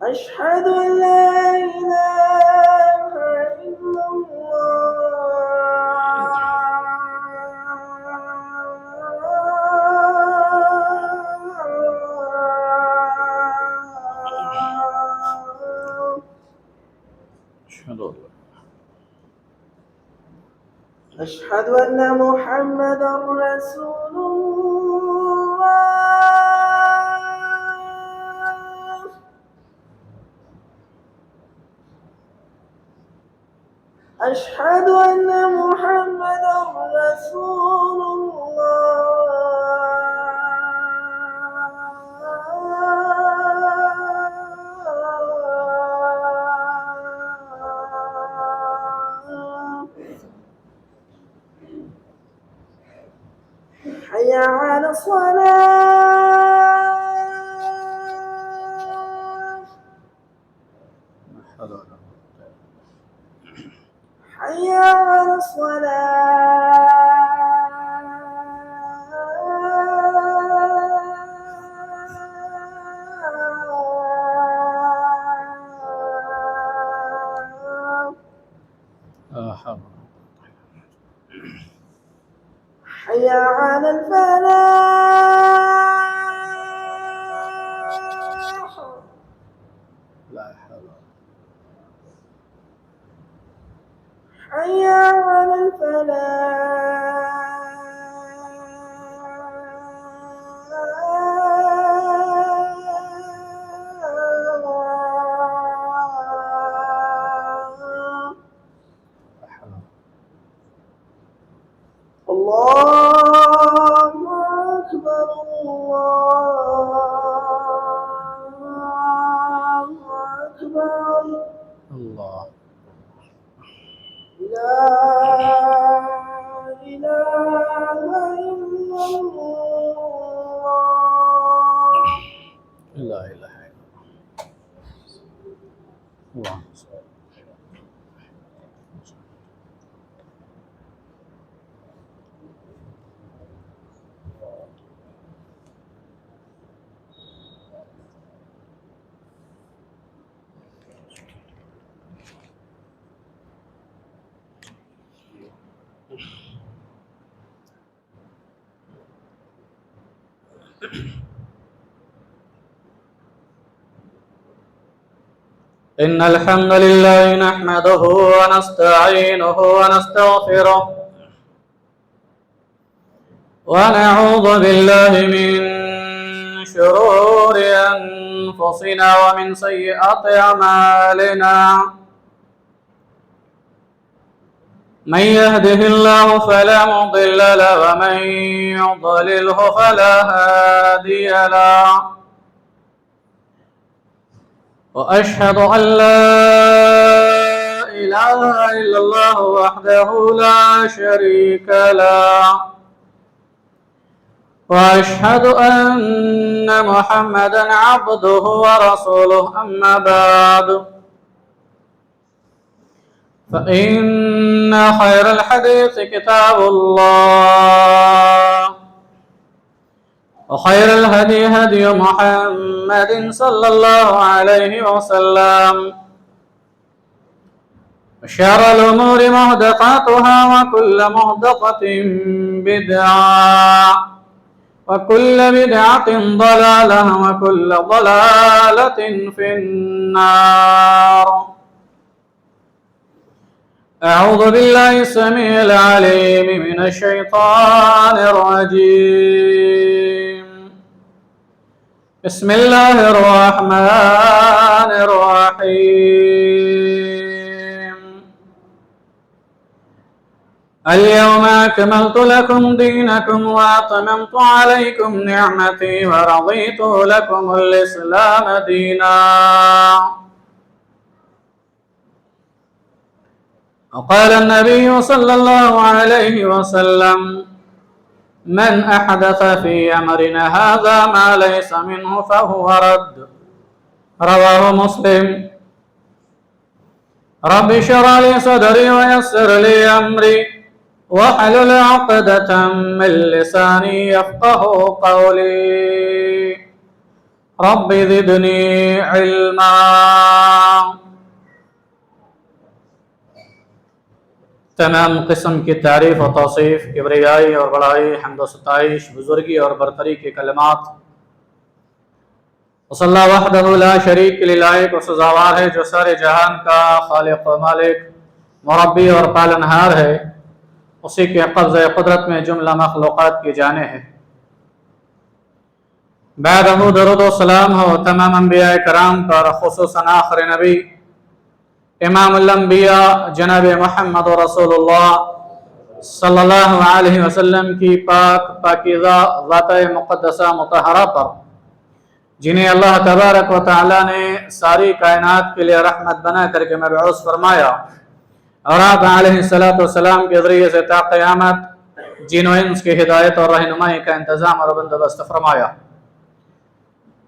أشهد أن لا إله إلا الله. أشهد أن محمدا رسول الله. أشهد أن محمدا رسول الله. حي على الصلاة. حي على الصلاة. حي على الفلاح. لا حول. حي على الفلاح. الله أكبر الله أكبر. الله. لا إله إلا الله. لا إله إلا الله. إن الحمد لله نحمده ونستعينه ونستغفره ونعوذ بالله من شرور أنفسنا ومن سيئات أعمالنا. من يهده الله فلا مضل له ومن يضلله فلا هادي له. وأشهد أن لا إله إلا الله وحده لا شريك له. وأشهد أن محمدا عبده ورسوله. أما بعد فإن خير الحديث كتاب الله وخير الهدي هدي محمد صلى الله عليه وسلم. وشر الأمور محدثاتها وكل محدثة بدعة وكل بدعة ضلالة وكل ضلالة في النار. أعوذ بالله السميع العليم من الشيطان الرجيم. بسم الله الرحمن الرحيم. اليوم أكملت لكم دينكم وأتممت عليكم نعمتي ورضيت لكم الإسلام دينا. وقال النبي صلى الله عليه وسلم: من أحدث في أمرنا هذا ما ليس منه فهو رد. رواه مسلم. رب اشرح لي صدري ويسر لي أمري واحلل عقدة من لساني يفقه قولي. رب زدنی علما۔ تمام قسم کی تعریف و توصیف، کبریائی اور بڑائی، حمد و ستائش، بزرگی اور برتری کے کلمات صلی اللہ وحدہ لا شریک کے لائق و سزاوار ہے، جو سارے جہان کا خالق و مالک، مربی اور پالنہار ہے، اسی کے قبضہ قدرت میں جملہ مخلوقات کی جانیں ہے۔ بعد درود و سلام ہو تمام انبیاء کرام پر، خصوصاً آخر نبی امام الانبیاء جناب محمد رسول اللہ صلی اللہ علیہ وسلم کی پاکیزہ ذات مقدسہ مطہرہ پر، جنہیں اللہ تبارک و تعالی نے ساری کائنات کے لیے رحمت بنا کر کے مبعوث فرمایا، اور آپ علیہ السلام کے ذریعے سے تا قیامت جن و انس کی ہدایت اور رہنمائی کا انتظام اور بندوبست فرمایا۔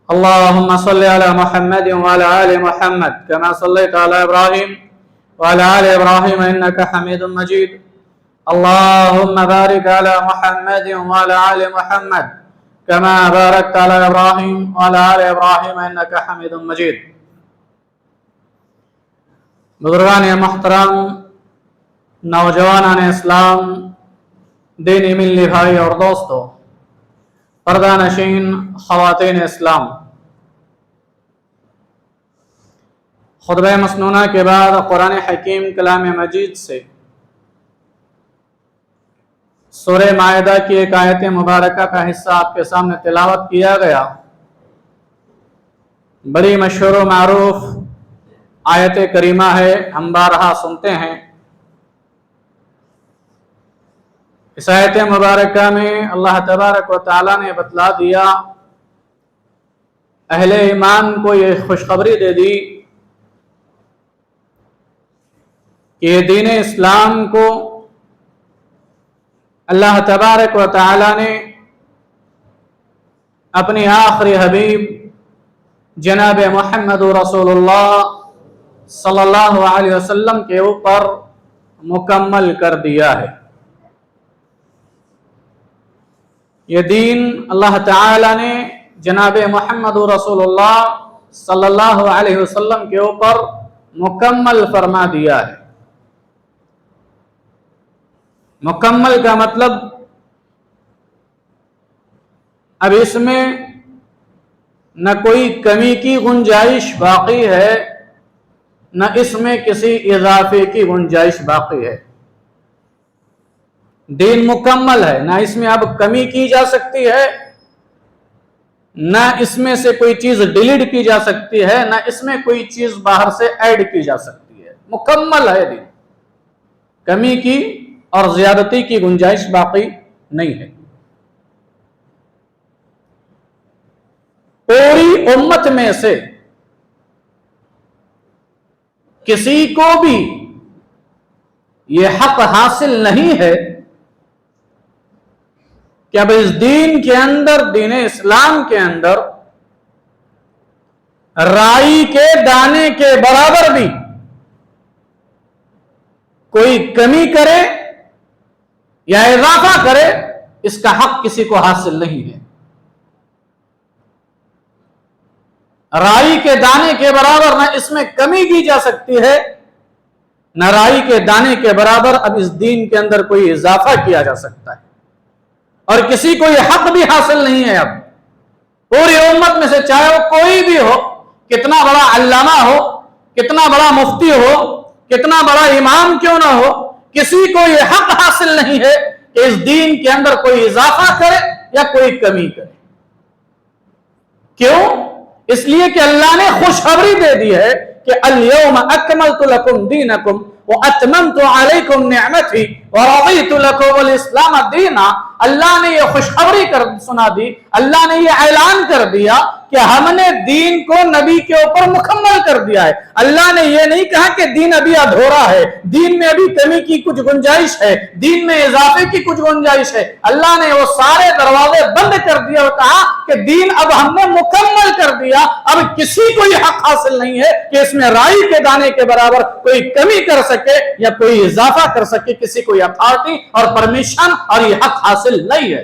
اللهم صل على محمد وعلى آل محمد كما صليت على إبراهيم وعلى آل إبراهيم إنك حميد مجيد۔ اللهم بارك على محمد وعلى آل محمد كما باركت على إبراهيم وعلى آل إبراهيم إنك حميد مجيد۔ بزرگان محترم، نوجوانان اسلام، دینی ملی بھائی اور دوستو، پردہ نشین خواتین اسلام، خطبہ مسنونہ کے بعد قرآن حکیم کلام مجید سے سورہ مائدہ کی ایک آیت مبارکہ کا حصہ آپ کے سامنے تلاوت کیا گیا۔ بڑی مشہور و معروف آیت کریمہ ہے، ہم بارہا سنتے ہیں۔ اس آیت مبارکہ میں اللہ تبارک و تعالیٰ نے بتلا دیا، اہل ایمان کو یہ خوشخبری دے دی کہ دین اسلام کو اللہ تبارک و تعالیٰ نے اپنی آخری حبیب جناب محمد رسول اللہ صلی اللہ علیہ وسلم کے اوپر مکمل کر دیا ہے۔ یہ دین اللہ تعالی نے جناب محمد رسول اللہ صلی اللہ علیہ وسلم کے اوپر مکمل فرما دیا ہے۔ مکمل کا مطلب اب اس میں نہ کوئی کمی کی گنجائش باقی ہے، نہ اس میں کسی اضافے کی گنجائش باقی ہے۔ دین مکمل ہے، نہ اس میں اب کمی کی جا سکتی ہے، نہ اس میں سے کوئی چیز ڈیلیٹ کی جا سکتی ہے، نہ اس میں کوئی چیز باہر سے ایڈ کی جا سکتی ہے۔ مکمل ہے دین، کمی کی اور زیادتی کی گنجائش باقی نہیں ہے۔ پوری امت میں سے کسی کو بھی یہ حق حاصل نہیں ہے کہ اب اس دین کے اندر، دین اسلام کے اندر، رائی کے دانے کے برابر بھی کوئی کمی کرے یا اضافہ کرے، اس کا حق کسی کو حاصل نہیں ہے۔ رائی کے دانے کے برابر نہ اس میں کمی کی جا سکتی ہے، نہ رائی کے دانے کے برابر اب اس دین کے اندر کوئی اضافہ کیا جا سکتا ہے، اور کسی کو یہ حق بھی حاصل نہیں ہے۔ اب پوری امت میں سے چاہے وہ کوئی بھی ہو، کتنا بڑا علامہ ہو، کتنا بڑا مفتی ہو، کتنا بڑا امام کیوں نہ ہو، کسی کو یہ حق حاصل نہیں ہے کہ اس دین کے اندر کوئی اضافہ کرے یا کوئی کمی کرے۔ کیوں؟ اس لیے کہ اللہ نے خوشخبری دے دی ہے کہ اليوم اکملت لکم دینکم واتممت علیکم نعمتی ورضیت لکم الاسلام دینا۔ اللہ نے یہ خوشخبری سنا دی، اللہ نے یہ اعلان کر دیا کہ ہم نے دین کو نبی کے اوپر مکمل کر دیا ہے۔ اللہ نے یہ نہیں کہا کہ دین ابھی ادھورا ہے، دین میں ابھی کمی کی کچھ گنجائش ہے، دین میں اضافے کی کچھ گنجائش ہے۔ اللہ نے وہ سارے دروازے بند کر دیا اور کہا کہ دین اب ہم نے مکمل کر دیا، اب کسی کو یہ حق حاصل نہیں ہے کہ اس میں رائی کے دانے کے برابر کوئی کمی کر سکے یا کوئی اضافہ کر سکے۔ کسی کو یہ اتھارٹی اور پرمیشن اور یہ حق حاصل نہیں ہے۔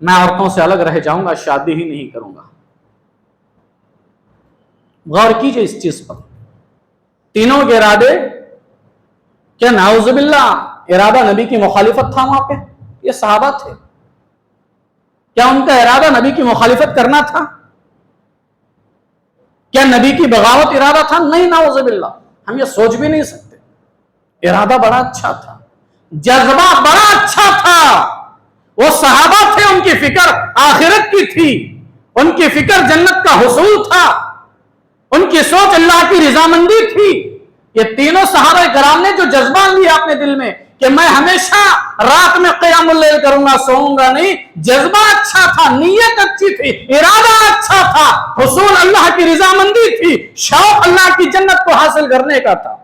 میں عورتوں سے الگ رہ جاؤں گا, شادی ہی نہیں کروں گا. غور کیجئے اس چیز پر. تینوں کے ارادے کیا نعوذ باللہ ارادہ نبی کی مخالفت تھا وہاں پہ؟ یہ صحابہ تھے, کیا ان کا ارادہ نبی کی مخالفت کرنا تھا؟ کیا نبی کی بغاوت ارادہ تھا؟ نہیں, نعوذ باللہ, ہم یہ سوچ بھی نہیں سکتے. ارادہ بڑا اچھا تھا, جذبہ بڑا اچھا تھا. وہ صحابہ تھے, ان کی فکر آخرت کی تھی, ان کی فکر جنت کا حصول تھا, ان کی سوچ اللہ کی رضامندی تھی. یہ تینوں صحابہ کرام نے جو جذبہ لیا اپنے دل میں کہ میں ہمیشہ رات میں قیام اللیل کروں گا, سوؤں گا نہیں, جذبہ اچھا تھا, نیت اچھی تھی, ارادہ اچھا تھا, حصول اللہ کی رضامندی تھی, شوق اللہ کی جنت کو حاصل کرنے کا تھا.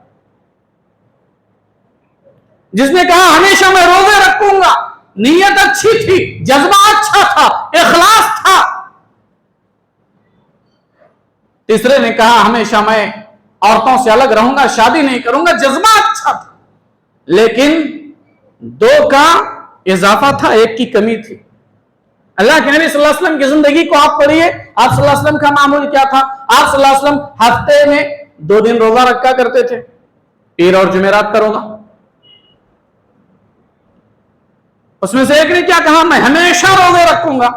جس نے کہا ہمیشہ میں روزے رکھوں گا, نیت اچھی تھی, جذبہ اچھا تھا, اخلاص تھا. تیسرے نے کہا ہمیشہ میں عورتوں سے الگ رہوں گا, شادی نہیں کروں گا, جذبہ اچھا تھا, لیکن دو کا اضافہ تھا, ایک کی کمی تھی. اللہ کے نبی صلی اللہ علیہ وسلم کی زندگی کو آپ پڑھیے, آپ صلی اللہ علیہ وسلم کا معمول کیا تھا؟ آپ صلی اللہ علیہ وسلم ہفتے میں 2 دن روزہ رکھا کرتے تھے, پیر اور جمعرات کا روزہ. اس میں سے ایک نے کیا کہا؟ میں ہمیشہ روزے رکھوں گا.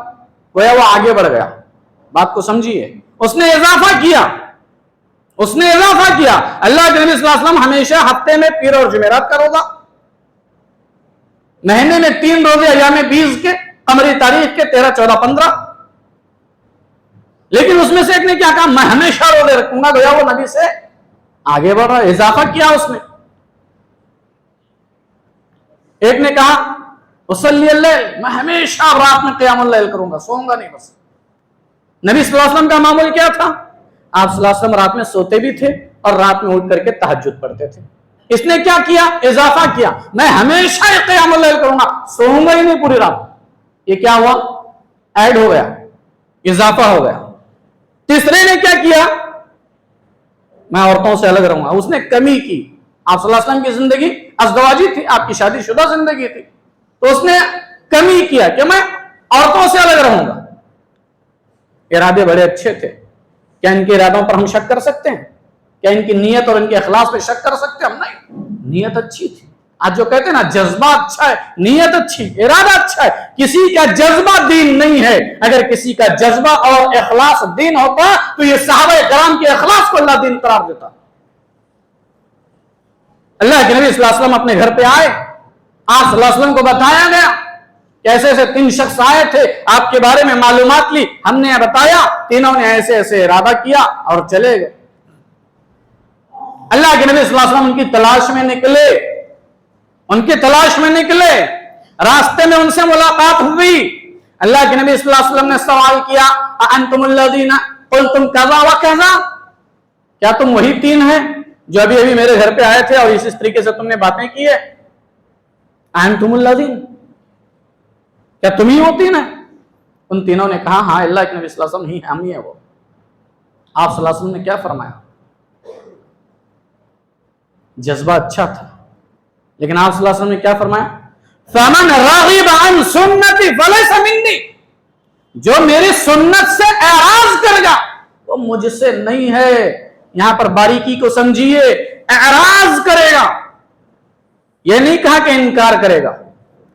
گویا وہ آگے بڑھ گیا. بات کو سمجھیے, اس نے اضافہ کیا, اس نے اضافہ کیا. اللہ کے نبی صلی اللہ علیہ وسلم ہمیشہ ہفتے میں پیر اور جمعرات کا روزہ, مہینے میں 3 روزے ایام 20 کے, قمری تاریخ کے 13, 14, 15. لیکن اس میں سے ایک نے کیا کہا؟ میں ہمیشہ روزے رکھوں گا. گویا وہ نبی سے آگے بڑھ رہا, اضافہ کیا اس نے. ایک نے کہا اصلی اللیل, میں ہمیشہ رات میں قیام اللیل کروں گا, سوؤں گا نہیں بس. نبی صلی اللہ علیہ وسلم کا معمول کیا تھا؟ آپ صلی اللہ علیہ وسلم رات میں سوتے بھی تھے اور رات میں اٹھ کر کے تہجد پڑھتے تھے. اس نے کیا کیا؟ اضافہ کیا, میں ہمیشہ قیام اللیل کروں گا, سوؤں گا ہی نہیں پوری رات. یہ کیا ہوا؟ ایڈ ہو گیا, اضافہ ہو گیا. تیسرے نے کیا کیا؟ میں عورتوں سے الگ رہوں گا. اس نے کمی کی. آپ صلی اللہ علیہ وسلم کی زندگی ازدواجی تھی, آپ کی شادی شدہ زندگی تھی, تو اس نے کمی کیا کہ میں عورتوں سے الگ رہوں گا. ارادے بڑے اچھے تھے. کیا ان کے ارادوں پر ہم شک کر سکتے ہیں؟ کیا ان کی نیت اور ان کے اخلاص پہ شک کر سکتے ہیں ہم؟ نہیں, نیت اچھی تھی. آج جو کہتے ہیں نا جذبہ اچھا ہے, نیت اچھی, ارادہ اچھا ہے. کسی کا جذبہ دین نہیں ہے. اگر کسی کا جذبہ اور اخلاص دین ہوتا تو یہ صحابہ کرام کے اخلاص کو اللہ دین قرار دیتا. اللہ کے نبی صلی اللہ علیہ وسلم اپنے گھر پہ آئے, آپ صلی اللہ علیہ وسلم کو بتایا گیا کہ ایسے ایسے 3 شخص آئے تھے, آپ کے بارے میں معلومات لی, ہم نے بتایا, تینوں نے ایسے ایسے ارادہ کیا اور چلے گئے. اللہ کے نبی صلی اللہ علیہ وسلم ان کی تلاش میں نکلے, ان کی تلاش میں نکلے, راستے میں ان سے ملاقات ہوئی. اللہ کے نبی صلی اللہ علیہ وسلم نے سوال کیا, انتم الذین قلتم کذا و کذا, کیا تم وہی 3 ہیں جو ابھی ابھی میرے گھر پہ آئے تھے اور اس طریقے سے تم نے باتیں کی ہے؟ انتم الذین, کیا تم ہی ہوتی نا؟ ان تینوں نے کہا ہاں اللہ کے نبی صلی اللہ علیہ وسلم ہی, ہم ہی ہیں وہ. آپ صلی اللہ علیہ وسلم نے کیا فرمایا؟ جذبہ اچھا تھا, لیکن آپ صلی اللہ علیہ وسلم نے کیا فرمایا؟ فَمَنْ رَغِبَ عَنْ سُنَّتِي فَلَيْسَ مِنِّي, جو میری سنت سے اعراض کرے گا وہ مجھ سے نہیں ہے. یہاں پر باریکی کو سمجھیے, اعراض کرے گا, یہ نہیں کہا کہ انکار کرے گا.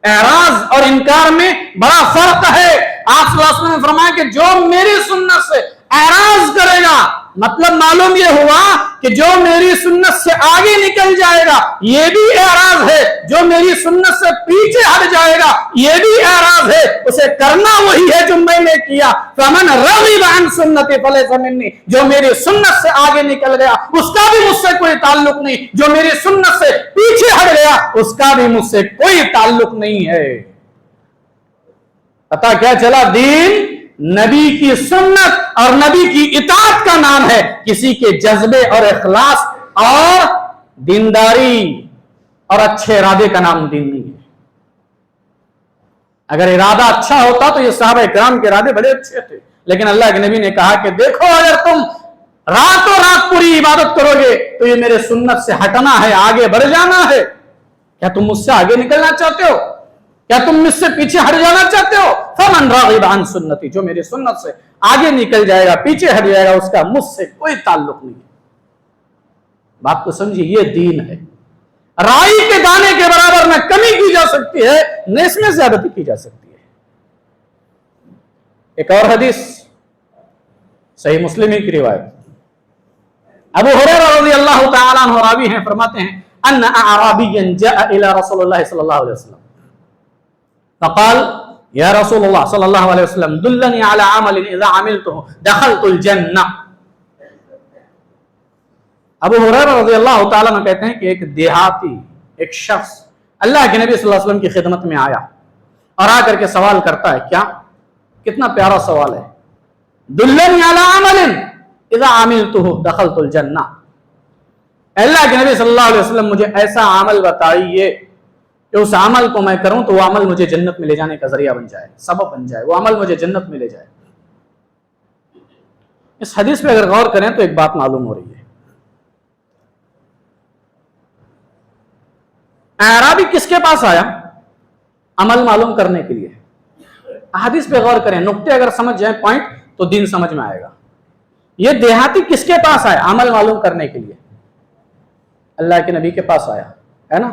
اعراض اور انکار میں بڑا فرق ہے. آپ صلی اللہ علیہ وسلم نے فرمایا کہ جو میری سنت سے اعراض کرے گا, مطلب معلوم یہ ہوا کہ جو میری سنت سے آگے نکل جائے گا یہ بھی اعراض ہے, جو میری سنت سے پیچھے ہٹ جائے گا یہ بھی اعراض ہے. اسے کرنا وہی ہے جو میں نے کیا. فمن رغب عن سنتی فلیس منی, جو میری سنت سے آگے نکل گیا اس کا بھی مجھ سے کوئی تعلق نہیں, جو میری سنت سے پیچھے ہٹ گیا اس کا بھی مجھ سے کوئی تعلق نہیں ہے. پتا کیا چلا؟ دین نبی کی سنت اور نبی کی اطاعت کا نام ہے, کسی کے جذبے اور اخلاص اور دینداری اور اچھے ارادے کا نام دین نہیں ہے. اگر ارادہ اچھا ہوتا تو یہ صحابہ کرام کے ارادے بڑے اچھے تھے, لیکن اللہ کے نبی نے کہا کہ دیکھو اگر تم راتوں رات پوری عبادت کرو گے تو یہ میرے سنت سے ہٹنا ہے, آگے بڑھ جانا ہے. کیا تم مجھ سے آگے نکلنا چاہتے ہو؟ کیا تم مجھ سے پیچھے ہٹ جانا چاہتے ہو؟ فمن راغب عن سنتی، جو میری سنت سے آگے نکل جائے گا، پیچھے ہٹ جائے گا، اس کا مجھ سے کوئی تعلق نہیں ہے۔ بات کو سمجھیے، یہ دین ہے۔ رائی کے دانے کے برابر نہ کمی کی جا سکتی ہے، نہ اس میں زیادتی کی جا سکتی ہے۔ ایک اور حدیث صحیح مسلم کی روایت، ابو ہریرہ رضی اللہ تعالی عنہ راوی ہیں، فرماتے ہیں ان اعرابیا جاء الى رسول اللہ صلی اللہ علیہ وسلم فقال یا رسول اللہ صلی اللہ علیہ وسلم دلنی علی عمل اذا عملته دخلت الجنہ۔ ابو ہریرہ رضی اللہ تعالیٰ عنہ کہتے ہیں کہ ایک دیہاتی، ایک شخص اللہ کے نبی صلی اللہ علیہ وسلم کی خدمت میں آیا اور آ کر کے سوال کرتا ہے، کیا؟ کتنا پیارا سوال ہے، دلنی علی عمل اذا عملته دخلت الجنہ، اللہ کے نبی صلی اللہ علیہ وسلم مجھے ایسا عمل بتائیے کہ اس عمل کو میں کروں تو وہ عمل مجھے جنت میں لے جانے کا ذریعہ بن جائے، سبب بن جائے، وہ عمل مجھے جنت میں لے جائے۔ اس حدیث پہ اگر غور کریں تو ایک بات معلوم ہو رہی ہے، اعرابی کس کے پاس آیا؟ عمل معلوم کرنے کے لیے۔ حدیث پہ غور کریں، نقطے اگر سمجھ جائیں پوائنٹ تو دین سمجھ میں آئے گا۔ یہ دیہاتی کس کے پاس آیا؟ عمل معلوم کرنے کے لیے، اللہ کے نبی کے پاس آیا ہے نا،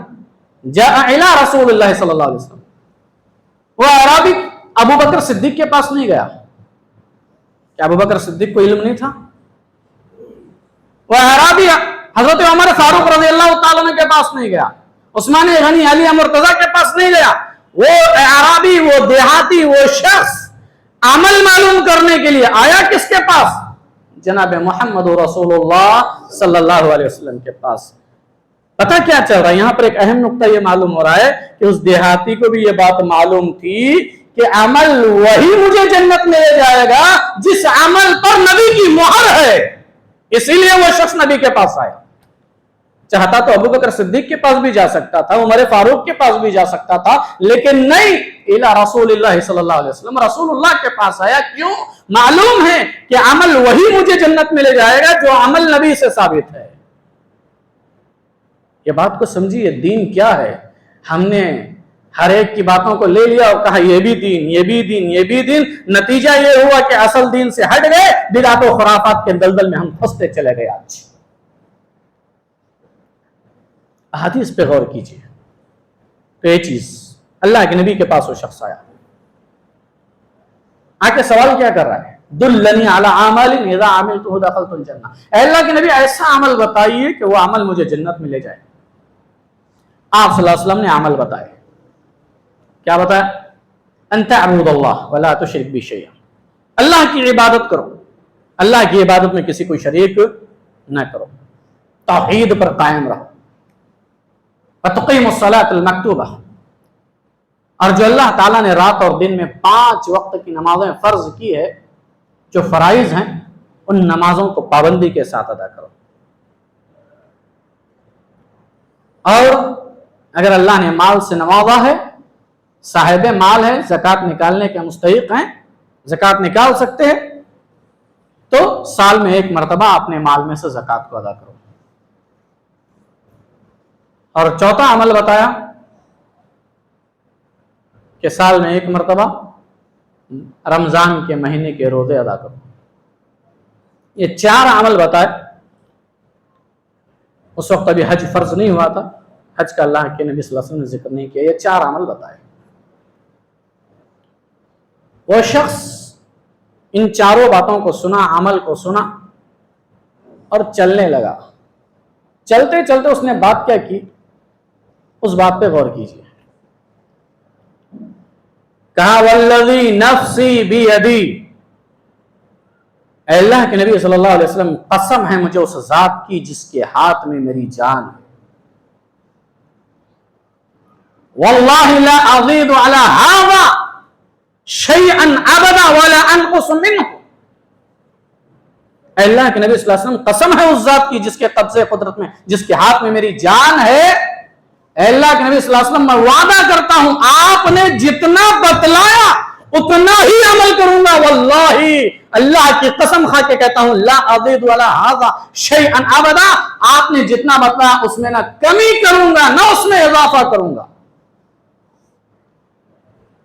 جاء الی رسول اللہ صلی اللہ علیہ وسلم۔ وہ اعرابی ابو بکر صدیق کے پاس نہیں گیا، کیا ابو بکر صدیق کو علم نہیں تھا؟ وہ اعرابی حضرت عمر فاروق رضی اللہ تعالیٰ عنہ کے پاس نہیں گیا، عثمان غنی، علی مرتضیٰ کے پاس نہیں گیا۔ وہ اعرابی، وہ دیہاتی، وہ شخص عمل معلوم کرنے کے لیے آیا کس کے پاس؟ جناب محمد رسول اللہ صلی اللہ علیہ وسلم کے پاس۔ پتہ کیا چل رہا ہے یہاں پر؟ ایک اہم نقطہ یہ معلوم ہو رہا ہے کہ اس دیہاتی کو بھی یہ بات معلوم تھی کہ عمل وہی مجھے جنت میں لے جائے گا جس عمل پر نبی کی مہر ہے، اسی لیے وہ شخص نبی کے پاس آیا۔ چاہتا تو ابو بکر صدیق کے پاس بھی جا سکتا تھا، عمر فاروق کے پاس بھی جا سکتا تھا، لیکن نہیں، الی رسول اللہ صلی اللہ علیہ وسلم، رسول اللہ کے پاس آیا۔ کیوں؟ معلوم ہے کہ عمل وہی مجھے جنت میں لے جائے گا جو عمل نبی سے ثابت ہے۔ یہ بات کو سمجھیے، دین کیا ہے؟ ہم نے ہر ایک کی باتوں کو لے لیا اور کہا یہ بھی دین، یہ بھی دین، یہ بھی دین، نتیجہ یہ ہوا کہ اصل دین سے ہٹ گئے، بدعت و خرافات کے دلدل میں ہم پھنستے چلے گئے۔ آج حدیث پہ غور کیجیے تو یہ چیز، اللہ کے نبی کے پاس وہ شخص آیا، آ کے سوال کیا کر رہا ہے؟ دلنی علی عمل اذا عملته دخلت الجنہ، اے اللہ کے نبی ایسا عمل بتائیے کہ وہ عمل مجھے جنت میں لے جائے۔ آپ صلی اللہ علیہ وسلم نے عمل بتائے، کیا بتایا؟ ان تعبد اللہ ولا تشرک بہ شیئا، اللہ کی عبادت کرو، اللہ کی عبادت میں کسی کو شریک نہ کرو، توحید پر قائم رہو، وتقیم الصلاۃ المکتوبہ، اور جو اللہ تعالیٰ نے رات اور دن میں 5 وقت کی نمازیں فرض کی ہے، جو فرائض ہیں، ان نمازوں کو پابندی کے ساتھ ادا کرو۔ اور اگر اللہ نے مال سے نوازا ہے، صاحب مال ہے، زکوٰۃ نکالنے کے مستحق ہیں، زکوٰۃ نکال سکتے ہیں، تو سال میں 1 مرتبہ اپنے مال میں سے زکوٰۃ کو ادا کرو۔ اور چوتھا عمل بتایا کہ سال میں 1 مرتبہ رمضان کے مہینے کے روزے ادا کرو۔ یہ 4 عمل بتائے۔ اس وقت ابھی حج فرض نہیں ہوا تھا، حج کا اللہ کے نبی صلی اللہ علیہ وسلم نے ذکر نہیں کیا، یہ 4 عمل بتائے۔ وہ شخص ان 4 باتوں کو سنا، عمل کو سنا اور چلنے لگا۔ چلتے چلتے اس نے بات کیا کی، اس بات پہ غور کیجیے۔ کہا والذی نفسی بیدی، اے اللہ کے نبی صلی اللہ علیہ وسلم قسم ہے مجھے اس ذات کی جس کے ہاتھ میں میری جان ہے، واللہ لا ازید علی ھذا شیئا ابدا ولا انقص منہ، اے اللہ کے نبی صلی اللہ علیہ وسلم قسم ہے اس ذات کی جس کے قبضے قدرت میں، جس کے ہاتھ میں میری جان ہے، اے اللہ کے نبی صلی اللہ علیہ وسلم میں وعدہ کرتا ہوں آپ نے جتنا بتلایا اتنا ہی عمل کروں گا، واللہ اللہ کی قسم کھا کے کہتا ہوں لا ازید ولا ھذا شیئا ابدا، آپ نے جتنا بتلایا اس میں نہ کمی کروں گا نہ اس میں اضافہ کروں گا۔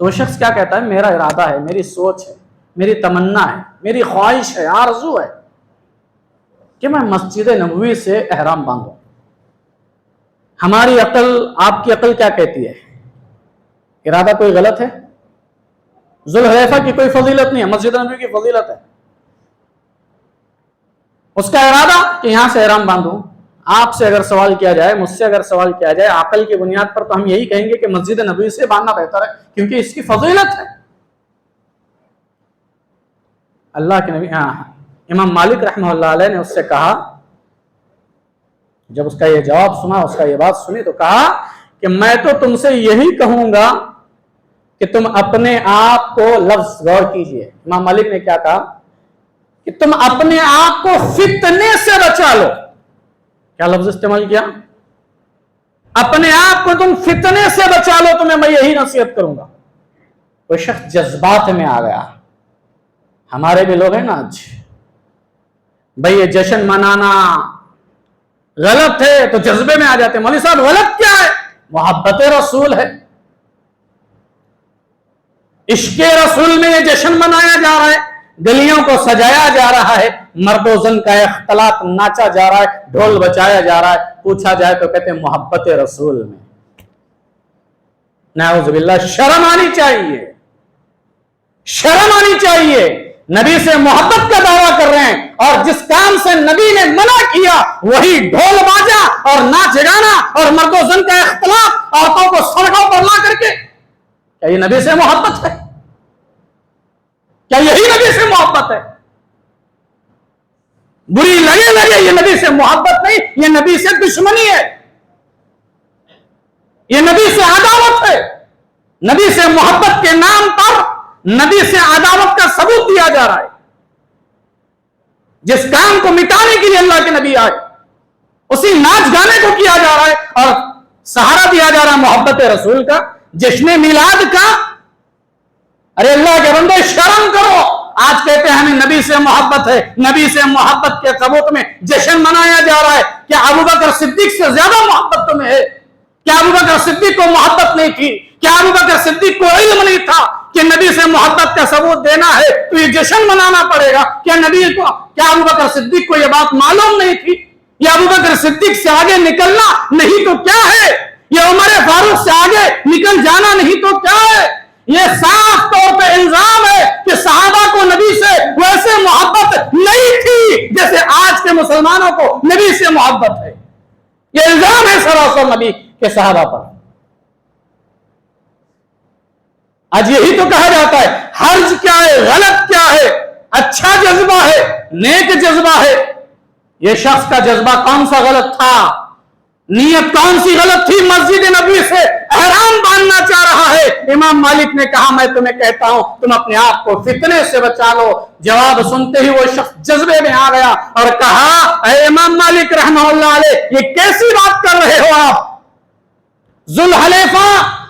تو وہ شخص کیا کہتا ہے؟ میرا ارادہ ہے، میری سوچ ہے، میری تمنا ہے، میری خواہش ہے، آرزو ہے کہ میں مسجد نبوی سے احرام باندھوں۔ ہماری عقل، آپ کی عقل کیا کہتی ہے؟ ارادہ کوئی غلط ہے؟ ذوالحلیفہ کی کوئی فضیلت نہیں ہے، مسجد نبوی کی فضیلت ہے۔ اس کا ارادہ کہ یہاں سے احرام باندھوں۔ آپ سے اگر سوال کیا جائے، مجھ سے اگر سوال کیا جائے عقل کی بنیاد پر، تو ہم یہی کہیں گے کہ مسجد نبوی سے باندھنا بہتر ہے، کیونکہ اس کی فضیلت ہے۔ اللہ کے نبی امام مالک رحمہ اللہ علیہ نے اس سے کہا، جب اس کا یہ جواب سنا، اس کا یہ بات سنی، تو کہا کہ میں تو تم سے یہی کہوں گا کہ تم اپنے آپ کو، لفظ غور کیجئے، امام مالک نے کیا کہا کہ تم اپنے آپ کو فتنے سے بچا لو۔ کیا لفظ استعمال کیا؟ اپنے آپ کو تم فتنے سے بچا لو، تمہیں میں یہی نصیحت کروں گا۔ کوئی شخص جذبات میں آ گیا، ہمارے بھی لوگ ہیں نا آج، بھئی یہ جشن منانا غلط ہے تو جذبے میں آ جاتے ہیں۔ مولوی صاحب غلط کیا ہے؟ محبت رسول ہے، عشق رسول میں یہ جشن منایا جا رہا ہے، گلیوں کو سجایا جا رہا ہے، مرد و زن کا اختلاط ناچا جا رہا ہے، ڈھول بجایا جا رہا ہے۔ پوچھا جائے تو کہتے ہیں محبت رسول میں۔ نعوذ باللہ، شرم آنی چاہیے، شرم آنی چاہیے۔ نبی سے محبت کا دعویٰ کر رہے ہیں، اور جس کام سے نبی نے منع کیا وہی ڈھول باجا اور ناچ گانا اور مرد و زن کا اختلاط، عورتوں کو سڑکوں پر لا کر کے، کیا یہ نبی سے محبت ہے؟ کیا یہی نبی سے محبت ہے؟ بری لگے یہ نبی سے محبت نہیں، یہ نبی سے دشمنی ہے، یہ نبی سے عداوت ہے۔ نبی سے محبت کے نام پر نبی سے عداوت کا ثبوت دیا جا رہا ہے۔ جس کام کو مٹانے کے لیے اللہ کے نبی آئے، اسی ناچ گانے کو کیا جا رہا ہے اور سہارا دیا جا رہا ہے محبت رسول کا، جشن میلاد کا۔ ارے اللہ کے بندے، شرم کرو۔ آج کہتے ہیں ہمیں نبی سے محبت ہے، نبی سے محبت کے ثبوت میں جشن منایا جا رہا ہے۔ کیا ابوبکر صدیق سے زیادہ محبت تمہیں ہے؟ کیا ابوبکر صدیق کو محبت نہیں تھی؟ کیا ابوبکر صدیق کو علم نہیں تھا کہ نبی سے محبت کا ثبوت دینا ہے تو یہ جشن منانا پڑے گا؟ کیا ابوبکر صدیق کو یہ بات معلوم نہیں تھی؟ یا ابوبکر صدیق سے آگے نکلنا نہیں تو کیا ہے؟ یہ عمر فاروق سے آگے نکل جانا نہیں تو کیا ہے؟ یہ صاف طور پہ الزام ہے کہ صحابہ کو نبی سے ویسے محبت نہیں تھی جیسے آج کے مسلمانوں کو نبی سے محبت ہے۔ یہ الزام ہے سراسر نبی کے صحابہ پر۔ آج یہی تو کہا جاتا ہے حرج کیا ہے، غلط کیا ہے، اچھا جذبہ ہے، نیک جذبہ ہے۔ یہ شخص کا جذبہ کون سا غلط تھا؟ نیت کون سی غلط تھی؟ مسجد نبوی سے احرام باندھنا چاہ رہا ہے۔ امام مالک نے کہا میں تمہیں کہتا ہوں تم اپنے آپ کو فتنے سے بچا لو۔ جواب سنتے ہی وہ شخص جذبے میں آ گیا اور کہا اے امام مالک رحمہ اللہ علیہ، یہ کیسی بات کر رہے ہو آپ؟ ذوالحلیفہ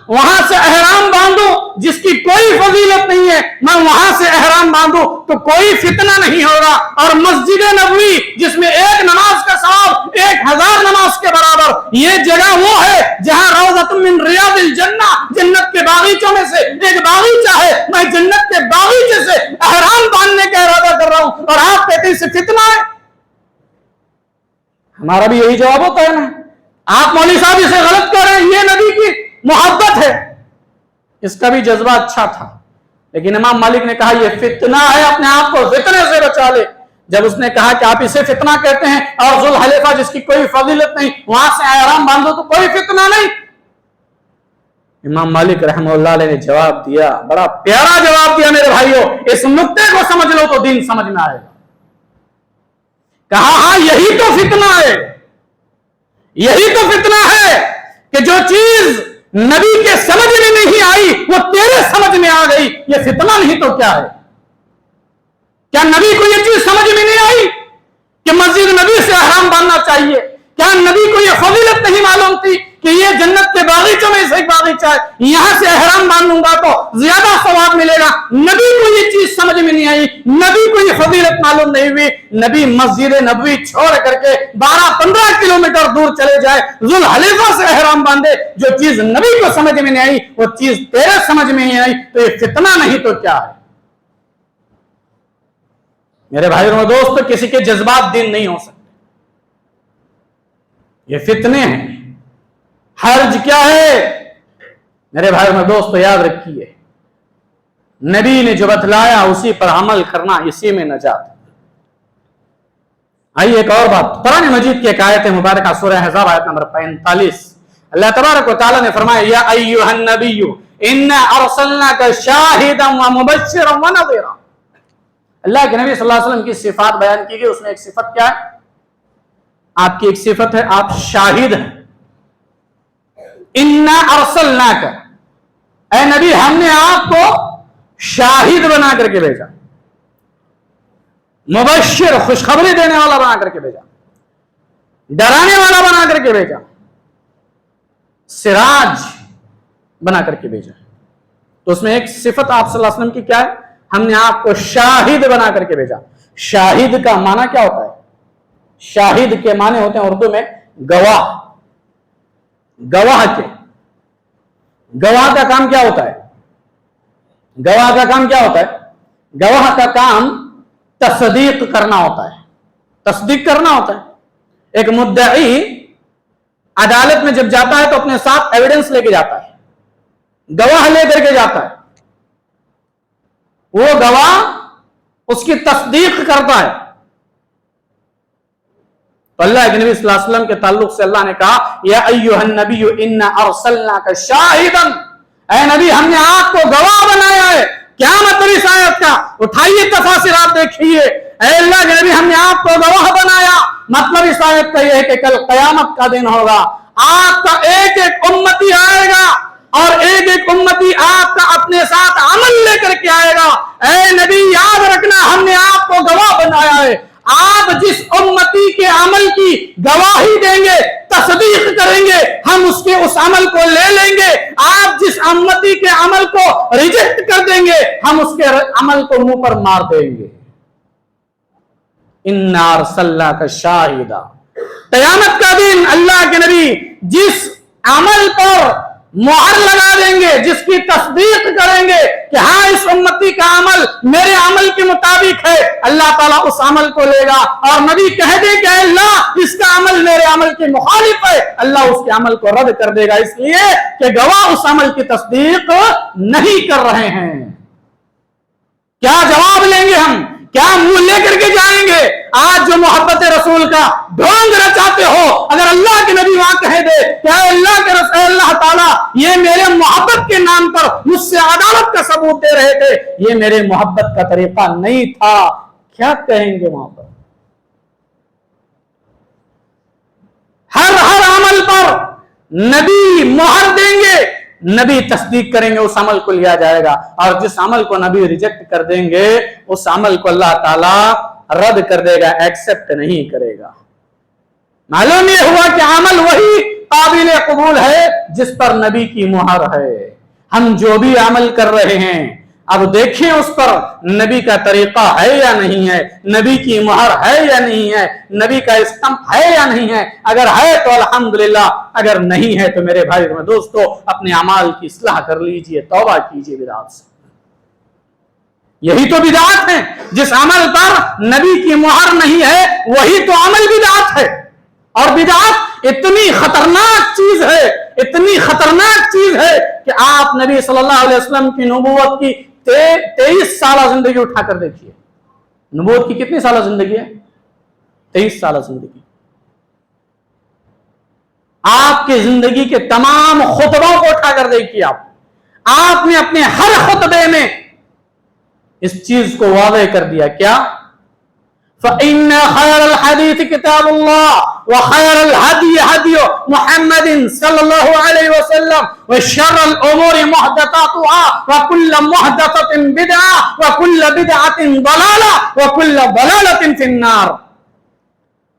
وہاں سے احرام باندھوں جس کی کوئی فضیلت نہیں ہے، میں وہاں سے احرام باندھوں تو کوئی فتنہ نہیں ہوگا، اور مسجد نبوی جس میں ایک نماز کا ثواب 1000 نماز کے برابر، یہ جگہ وہ ہے جہاں روضۃ من ریاض الجنہ، جنت کے باغیچوں میں سے ایک باغیچہ ہے، میں جنت کے باغیچے سے احرام باندھنے کا ارادہ کر رہا ہوں، اور آپ کہتے ہیں اسے فتنہ ہے؟ ہمارا بھی یہی جواب ہوتا ہے نا، آپ مولوی صاحب اسے غلط کر رہے ہیں، یہ نبی کی محبت ہے۔ اس کا بھی جذبہ اچھا تھا، لیکن امام مالک نے کہا یہ فتنہ ہے، اپنے آپ کو فتنے سے بچا لے۔ جب اس نے کہا کہ آپ اسے فتنہ کہتے ہیں اور ذوالحلیفہ جس کی کوئی فضیلت نہیں وہاں سے احرام باندھو تو کوئی فتنہ نہیں، امام مالک رحمہ اللہ علیہ نے جواب دیا، بڑا پیارا جواب دیا میرے بھائیوں، اس نقطے کو سمجھ لو تو دین سمجھ میں آئے گا۔ کہا ہاں یہی تو فتنہ ہے، یہی تو فتنہ ہے کہ جو چیز نبی کے سمجھ میں نہیں آئی وہ تیرے سمجھ میں آ گئی، یہ فتنہ نہیں تو کیا ہے؟ کیا نبی کو یہ چیز سمجھ میں نہیں آئی کہ مسجد نبی سے احرام باندھنا چاہیے؟ کیا نبی کو یہ فضیلت نہیں معلوم تھی کہ یہ جنت کے باغیچوں میں سے ایک باغیچہ ہے, یہاں سے احرام باندھوں گا تو زیادہ ثواب ملے گا. نبی کو یہ چیز سمجھ میں نہیں آئی, نبی کو یہ فضیلت معلوم نہیں ہوئی. نبی مسجد نبوی چھوڑ کر کے 12-15 کلومیٹر دور چلے جائے, ذوالحلیفہ سے احرام باندھے. جو چیز نبی کو سمجھ میں نہیں آئی وہ چیز تیرے سمجھ میں نہیں آئی, تو یہ فتنہ نہیں تو کیا ہے؟ میرے بھائیوں اور دوستو, کسی کے جذبات دین نہیں ہو سکتے, یہ فتنے ہیں. حرج کیا ہے میرے بھائیوں اور دوستو؟ یاد رکھیے, نبی نے جو بتلایا اسی پر عمل کرنا, اسی میں نجات. آئیے ایک اور بات, قرآن مجید کی ایک آیت مبارکہ سورہ احزاب آیت نمبر 45, اللہ تبارک و تعالی نے فرمایا یا ایھا النبی انا ارسلناک شاہدا ومبشرا ونذیرا. اللہ کے نبی صلی اللہ علیہ وسلم کی صفات بیان کی گئی. اس میں ایک صفت کیا ہے؟ آپ کی ایک صفت ہے, آپ شاہد ہیں. انا ارسلناک, اے نبی ہم نے آپ کو شاہد بنا کر کے بھیجا, مبشر خوشخبری دینے والا بنا کر کے بھیجا, ڈرانے والا بنا کر کے بھیجا, سراج بنا کر کے بھیجا. تو اس میں ایک صفت آپ صلی اللہ علیہ وسلم کی کیا ہے؟ ہم نے آپ کو شاہد بنا کر کے بھیجا. شاہد کا معنی کیا ہوتا ہے؟ شاہد کے معنی ہوتے ہیں اردو میں گواہ. گواہ کے, گواہ کا کام کیا ہوتا ہے؟ گواہ کا کام کیا ہوتا ہے؟ گواہ کا کام تصدیق کرنا ہوتا ہے. تصدیق کرنا ہوتا ہے. ایک مدعی عدالت میں جب جاتا ہے تو اپنے ساتھ ایویڈنس لے کے جاتا ہے, گواہ لے کر کے جاتا ہے. وہ گواہ اس کی تصدیق کرتا ہے. تو اللہ کے نبی صلی اللہ علیہ وسلم کے تعلق سے اللہ نے کہا یا ایھا النبی انا ارسلناک شاہدا, اے نبی ہم نے آپ کو گواہ بنایا ہے. کیا مطلب اس آیت کا؟ اٹھائیے تفاسیر دیکھیے. اے اللہ کے نبی ہم نے آپ کو گواہ بنایا, مطلب اس آیت کا یہ ہے کہ کل قیامت کا دن ہوگا, آپ کا ایک ایک امتی آئے گا اور ایک ایک امتی آپ کا اپنے ساتھ عمل لے کر کے آئے گا. اے نبی یاد رکھنا ہم نے آپ کو گواہ بنایا ہے. آپ جس امتی کے عمل کی گواہی دیں گے, تصدیق کریں گے, ہم اس کے اس عمل کو لے لیں گے. آپ جس امتی کے عمل کو ریجیکٹ کر دیں گے, ہم اس کے عمل کو منہ پر مار دیں گے. انا ارسلناک شاہدا, قیامت کا دن اللہ کے نبی جس عمل پر مہر لگا دیں گے, جس کی تصدیق کریں گے کہ ہاں اس امتی کا عمل میرے عمل کے مطابق ہے, اللہ تعالیٰ اس عمل کو لے گا اور نبی کہہ دے کہ اللہ اس کا عمل میرے عمل کے مخالف ہے, اللہ اس کے عمل کو رد کر دے گا, اس لیے کہ گواہ اس عمل کی تصدیق نہیں کر رہے ہیں. کیا جواب لیں گے ہم؟ کیا منہ لے کر کے جائیں گے؟ آج جو محبت رسول کا ڈھونگ رچاتے ہو, اگر اللہ کے نبی وہاں کہہ دے کہ اے اللہ کے رسول, اللہ تعالیٰ یہ میرے محبت کے نام پر مجھ سے عدالت کا ثبوت دے رہے تھے, یہ میرے محبت کا طریقہ نہیں تھا, کیا کہیں گے وہاں پر؟ ہر عمل پر نبی مہر دیں گے, نبی تصدیق کریں گے, اس عمل کو لیا جائے گا. اور جس عمل کو نبی ریجیکٹ کر دیں گے اس عمل کو اللہ تعالیٰ رد کر دے گا, ایکسپٹ نہیں کرے گا. معلوم یہ ہوا کہ عمل وہی قابل قبول ہے جس پر نبی کی مہر ہے. ہم جو بھی عمل کر رہے ہیں اب دیکھیں اس پر نبی کا طریقہ ہے یا نہیں ہے, نبی کی مہر ہے یا نہیں ہے, نبی کا اسٹمپ ہے یا نہیں ہے. اگر ہے تو الحمدللہ, اگر نہیں ہے تو میرے بھائی اور دوستو اپنے اعمال کی اصلاح کر لیجئے, توبہ کیجئے بدعات سے. یہی تو بدعات ہے, جس عمل پر نبی کی مہر نہیں ہے وہی تو عمل بدعات ہے. اور بدعات اتنی خطرناک چیز ہے, اتنی خطرناک چیز ہے کہ آپ نبی صلی اللہ علیہ وسلم کی نبوت کی 23 سالہ زندگی اٹھا کر دیکھیے. نبوت کی کتنی سالہ زندگی ہے؟ 23 سالہ زندگی. آپ کی زندگی کے تمام خطبوں کو اٹھا کر دیکھیے. آپ نے اپنے ہر خطبے میں اس چیز کو واضح کر دیا. کیا؟ فَإِنَّ خَيْرَ الْحَدِيثِ كِتَابُ اللَّهِ وَخَيْرَ الْهَدْيِ هَدْيُ مُحَمَّدٍ صلی اللہ علیہ وسلم وَشَرَّ الْأُمُورِ مُحْدَثَاتُهَا وَكُلَّ مُحْدَثَةٍ بِدْعَةٍ وَكُلَّ بِدْعَةٍ ضَلَالَةٍ وَكُلَّ ضَلَالَةٍ فِي النَّارِ.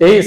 23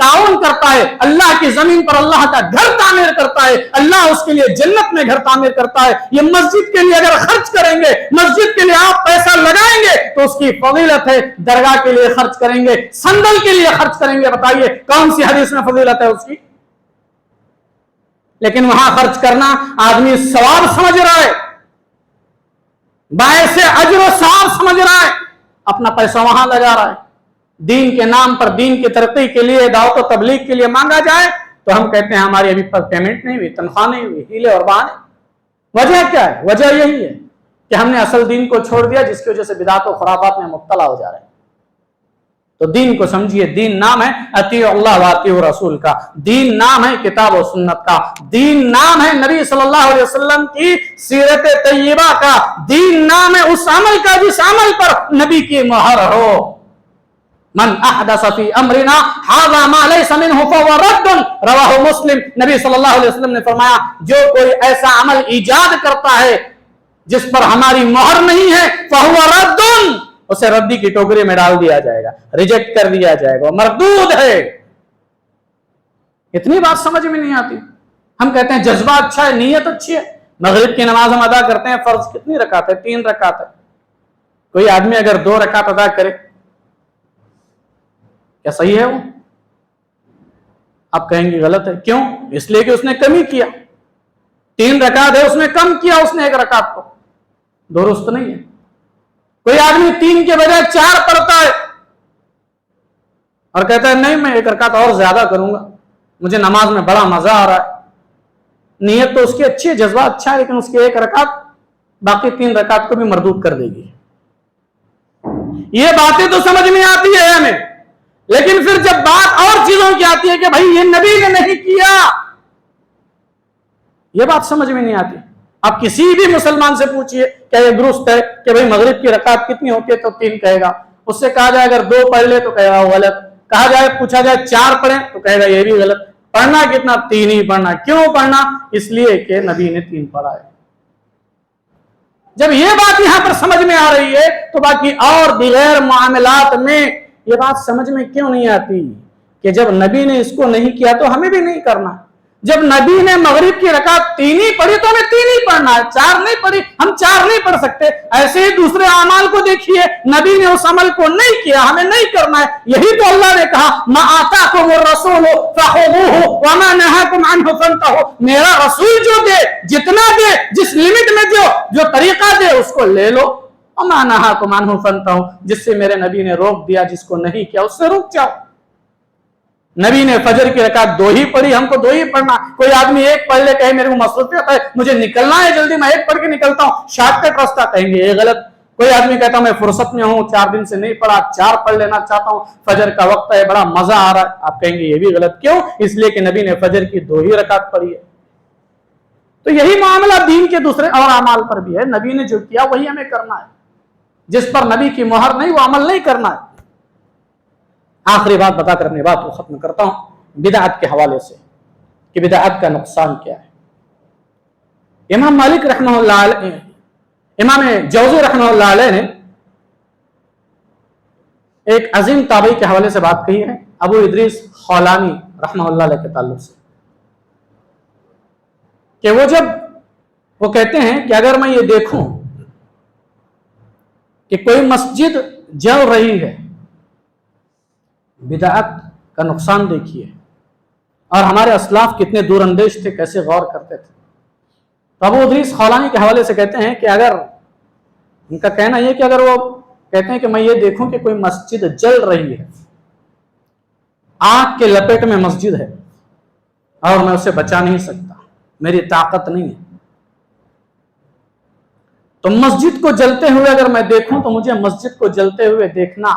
تعاون کرتا ہے, اللہ کی زمین پر اللہ کا گھر تعمیر کرتا ہے, اللہ اس کے لیے جنت میں گھر تعمیر کرتا ہے. یہ مسجد کے لیے اگر خرچ کریں گے, مسجد کے لیے آپ پیسہ لگائیں گے تو اس کی فضیلت ہے. درگاہ کے لیے خرچ کریں گے, صندل کے لیے خرچ کریں گے, بتائیے کون سی حدیث میں فضیلت ہے اس کی؟ لیکن وہاں خرچ کرنا آدمی ثواب سمجھ رہا ہے, باعث اجر و ثواب سمجھ رہا ہے, اپنا پیسہ وہاں لگا رہا ہے. دین کے نام پر, دین کی ترقی کے لیے, دعوت و تبلیغ کے لیے مانگا جائے تو ہم کہتے ہیں ہماری ابھی پیمنٹ نہیں ہوئی, تنخواہ نہیں ہوئی, ہیلے اور بہانے. وجہ کیا ہے؟ وجہ یہی ہے کہ ہم نے اصل دین کو چھوڑ دیا, جس کی وجہ سے بدعات و خرافات میں مبتلا ہو جا رہے ہیں. تو دین کو سمجھیے, دین نام ہے اطیعوا اللہ و اطیعوا رسول کا, دین نام ہے کتاب و سنت کا, دین نام ہے نبی صلی اللہ علیہ وسلم کی سیرت طیبہ کا, دین نام ہے اس عمل کا جس عمل پر نبی کی مہر ہو. من احدث فی امرنا ھذا ما لیس منہ فہو رد, رواہ مسلم. نبی صلی اللہ علیہ وسلم نے فرمایا جو کوئی ایسا عمل ایجاد کرتا ہے جس پر ہماری مہر نہیں ہے فہو رد, اسے ردی کی ٹوکری میں ڈال دیا جائے گا, ریجیکٹ کر دیا جائے گا, مردود ہے. اتنی بات سمجھ میں نہیں آتی. ہم کہتے ہیں جذبہ اچھا ہے, نیت اچھی ہے. مغرب کی نماز ہم ادا کرتے ہیں, فرض کتنی رکعت ہے؟ 3 رکعت ہے. کوئی آدمی اگر 2 رکعت ادا کرے کیا صحیح ہے وہ؟ آپ کہیں گے غلط ہے. کیوں؟ اس لیے کہ اس نے کمی کیا. 3 رکعت ہے, اس نے کم کیا, اس نے 1 رکعت کو. درست نہیں ہے. کوئی آدمی 3 کے بجائے 4 پڑھتا ہے اور کہتا ہے نہیں میں 1 رکعت اور زیادہ کروں گا, مجھے نماز میں بڑا مزہ آ رہا ہے. نیت تو اس کی اچھی ہے, جذبہ اچھا ہے, لیکن اس کی 1 رکعت باقی 3 رکعت کو بھی مردود کر دے گی. یہ باتیں تو سمجھ میں آتی ہے ہمیں, لیکن پھر جب بات اور چیزوں کی آتی ہے کہ بھائی یہ نبی نے نہیں کیا, یہ بات سمجھ میں نہیں آتی. آپ کسی بھی مسلمان سے پوچھئے کیا یہ درست ہے کہ بھائی مغرب کی رکعت کتنی ہوتی ہے تو 3 کہے گا. اس سے کہا جائے اگر 2 پڑھ لے تو کہے گا غلط. کہا جائے, پوچھا جائے 4 پڑھیں تو کہے گا یہ بھی غلط. پڑھنا کتنا؟ 3 ہی پڑھنا. کیوں پڑھنا؟ اس لیے کہ نبی نے 3 پڑھا ہے. جب یہ بات یہاں پر سمجھ میں آ رہی ہے تو باقی اور بغیر معاملات میں یہ بات سمجھ میں کیوں نہیں آتی کہ جب نبی نے اس کو نہیں کیا تو ہمیں بھی نہیں کرنا. جب نبی نے مغرب کی رکعت 3 ہی پڑھی تو ہمیں 3 ہی پڑھنا ہے, 4 نہیں پڑھی, ہم 4 نہیں پڑھ سکتے. ایسے ہی دوسرے اعمال کو دیکھیے, نبی نے اس عمل کو نہیں کیا, ہمیں نہیں کرنا ہے. یہی تو اللہ نے کہا ما آتاکم الرسول فخذوہ وما نہاکم عنہ فانتہوا. میرا رسول جو دے, جتنا دے, جس لمٹ میں جو طریقہ دے اس کو لے لو. وما نہاکم عنہ فانتہوا, جس سے میرے نبی نے روک دیا, جس کو نہیں کیا اس سے رک جاؤ. نبی نے فجر کی رکعت 2 ہی پڑھی, ہم کو 2 ہی پڑھنا. کوئی آدمی 1 پڑھ لے, کہے میرے کو مصروفیت ہے, مجھے نکلنا ہے جلدی, میں 1 پڑھ کے نکلتا ہوں, شارٹ کٹ راستہ, کہیں گے یہ غلط. کوئی آدمی کہتا ہوں میں فرصت میں ہوں, 4 دن سے نہیں پڑھا, 4 پڑھ لینا چاہتا ہوں, فجر کا وقت ہے, بڑا مزہ آ رہا ہے, آپ کہیں گے یہ بھی غلط. کیوں؟ اس لیے کہ نبی نے فجر کی 2 ہی رکعت پڑھی ہے. تو یہی معاملہ دین کے دوسرے اور اعمال پر بھی ہے. نبی نے جو کیا وہی ہمیں کرنا ہے, جس پر نبی کی مہر نہیں وہ عمل نہیں کرنا ہے. آخری بات بتا کر اپنی بات کو ختم کرتا ہوں بدعت کے حوالے سے کہ بدعت کا نقصان کیا ہے. امام مالک رحمہ اللہ علیہ, امام جوزی رحمہ اللہ علیہ نے ایک عظیم تابعی کے حوالے سے بات کہی ہے, ابو ادریس خولانی رحمہ اللہ علیہ کے تعلق سے, کہ وہ کہتے ہیں کہ اگر میں یہ دیکھوں کہ کوئی مسجد جل رہی ہے, بدعت کا نقصان دیکھیے, اور ہمارے اسلاف کتنے دور اندیش تھے, کیسے غور کرتے تھے. تو ابو ادریس خولانی کے حوالے سے کہتے ہیں کہ اگر ان کا کہنا یہ کہ اگر وہ کہتے ہیں کہ میں یہ دیکھوں کہ کوئی مسجد جل رہی ہے, آگ کے لپیٹ میں مسجد ہے اور میں اسے بچا نہیں سکتا, میری طاقت نہیں ہے, تو مسجد کو جلتے ہوئے اگر میں دیکھوں تو مجھے مسجد کو جلتے ہوئے دیکھنا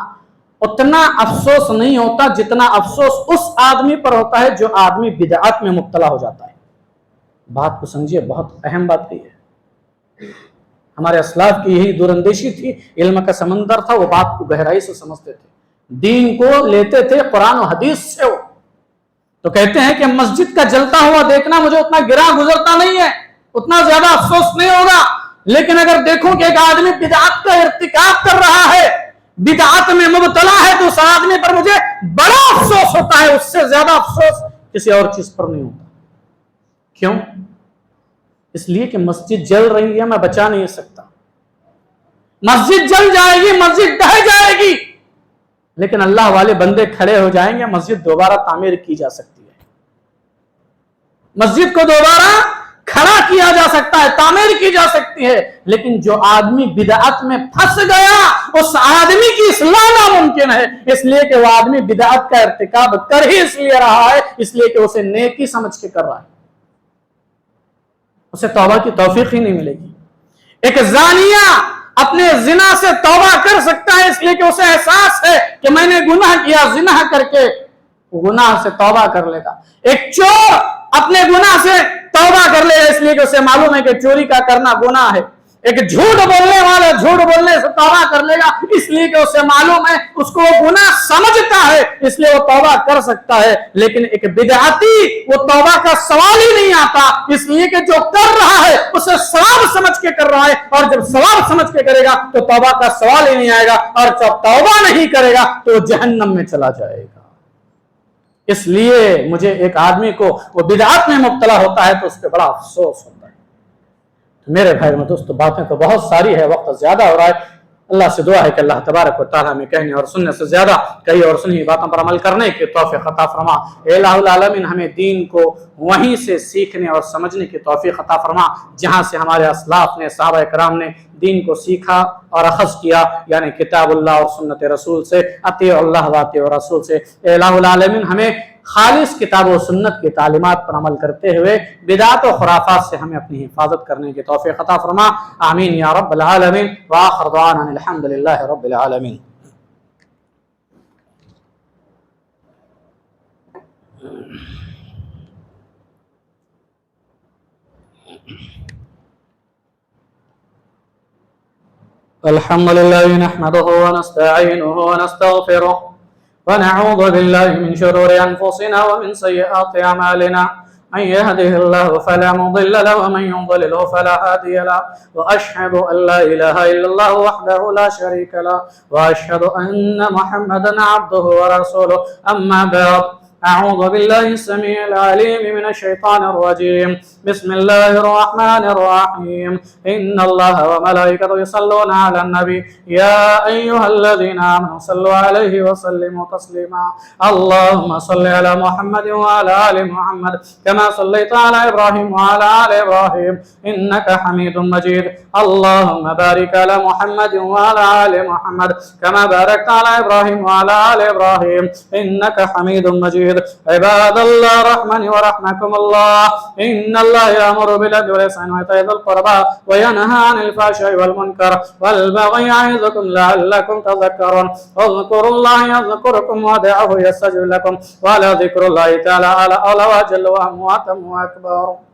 اتنا افسوس نہیں ہوتا جتنا افسوس اس آدمی پر ہوتا ہے جو آدمی بدعات میں مبتلا ہو جاتا ہے. بات کو سمجھیے, بہت اہم بات ہے. ہمارے اسلاف کی یہی دور اندیشی تھی, علم کا سمندر تھا, وہ بات کو گہرائی سے سمجھتے تھے, دین کو لیتے تھے قرآن و حدیث سے. وہ تو کہتے ہیں کہ مسجد کا جلتا ہوا دیکھنا مجھے اتنا گراں گزرتا نہیں ہے, اتنا زیادہ افسوس نہیں ہوگا, لیکن اگر دیکھوں کہ ایک آدمی بدعات کا ارتکاب کر رہا ہے, بدعت میں مبتلا ہے تو اس آدمی پر مجھے بڑا افسوس ہوتا ہے، اس سے زیادہ افسوس کسی اور چیز پر نہیں ہوتا۔ کیوں؟ اس لیے کہ مسجد جل رہی ہے، میں بچا نہیں سکتا۔ مسجد جل جائے گی، مسجد ڈہ جائے گی، لیکن اللہ والے بندے کھڑے ہو جائیں گے، مسجد دوبارہ تعمیر کی جا سکتی ہے، مسجد کو دوبارہ کھڑا کیا جا سکتا ہے، تعمیر کی جا سکتی ہے۔ لیکن جو آدمی بدعت میں پھنس گیا اس آدمی کی اصلاح ناممکن ہے، اس لیے کہ وہ آدمی بدعت کا ارتکاب کر ہی اس لیے رہا ہے، اس لیے کہ اسے نیکی سمجھ کے کر رہا ہے، اسے توبہ کی توفیق ہی نہیں ملے گی۔ ایک زانیہ اپنے زنا سے توبہ کر سکتا ہے اس لیے کہ اسے احساس ہے کہ میں نے گناہ کیا، زنا کر کے گناہ سے توبہ کر لے گا۔ ایک چور اپنے گناہ سے توبہ کر لے گا اس لیے کہ اسے معلوم ہے کہ چوری کا کرنا گناہ ہے۔ ایک جھوٹ بولنے والا جھوٹ بولنے سے توبہ کر لے گا اس لیے کہ اسے معلوم ہے، اس کو وہ گناہ سمجھتا ہے اس لیے وہ توبہ کر سکتا ہے۔ لیکن ایک بدعتی وہ توبہ کا سوال ہی نہیں آتا، اس لیے کہ جو کر رہا ہے اسے ثواب سمجھ کے کر رہا ہے، اور جب ثواب سمجھ کے کرے گا تو توبہ کا سوال ہی نہیں آئے گا، اور جب توبہ نہیں کرے گا تو جہنم میں چلا جائے گا۔ اس لیے مجھے ایک آدمی کو وہ بدعات میں مبتلا ہوتا ہے تو اس پہ بڑا افسوس ہوتا ہے۔ میرے بھائی اور دوستو، باتیں تو بہت ساری ہے، وقت زیادہ ہو رہا ہے۔ اللہ سے دعا ہے کہ اللہ تبارک و تعالیٰ میں کہنے اور سننے سے زیادہ کئی اور سنی باتوں پر عمل کرنے کی توفیق عطا فرما۔ اے الہ العالمین، ہمیں دین کو وہیں سے سیکھنے اور سمجھنے کی توفیق عطا فرما جہاں سے ہمارے اسلاف نے، صحابہ کرام نے دین کو سیکھا اور اخذ کیا، یعنی کتاب اللہ اور سنت رسول سے، اطیعوا اللہ و اطیعوا الرسول سے۔ اے الہ العالمین، ہمیں خالص کتاب و سنت کی تعلیمات پر عمل کرتے ہوئے بدعات و خرافات سے ہمیں اپنی حفاظت کرنے کی توفیق عطا فرما۔ آمین یا رب العالمین، وآخر دعوانا الحمدللہ رب العالمین۔ الحمد لله نحمده ونستعينه ونستغفره ونعوذ بالله من شرور أنفسنا ومن سيئات أعمالنا، من يهده الله فلا مضل له ومن يضلله فلا هادي له، وأشهد أن لا إله إلا الله وحده لا شريك له، وأشهد أن محمدا عبده ورسوله، أما بعد، أعوذ بالله السميع العليم من الشيطان الرجيم، بسم الله الرحمن الرحيم، إن الله وملائكته يصلون على النبي، يا أيها الذين آمنوا صلوا عليه وسلموا تسليما، اللهم صل على محمد وعلى آل محمد كما صليت على إبراهيم وعلى آل إبراهيم إنك حميد مجيد، اللهم بارك على محمد وعلى آل محمد كما باركت على إبراهيم وعلى آل إبراهيم إنك حميد مجيد۔ عباد الله رحمن ورحمكم الله، إن الله يأمر بالعدل والإحسان وإيتاء ذي القربى وينهى عن الفحشاء والمنكر والبغي يعظكم لعلكم تذكرون، اذكروا الله يذكركم وادعوه يستجب لكم، ولذكر الله تعالى أعلى وأجل وأتم وأكبر۔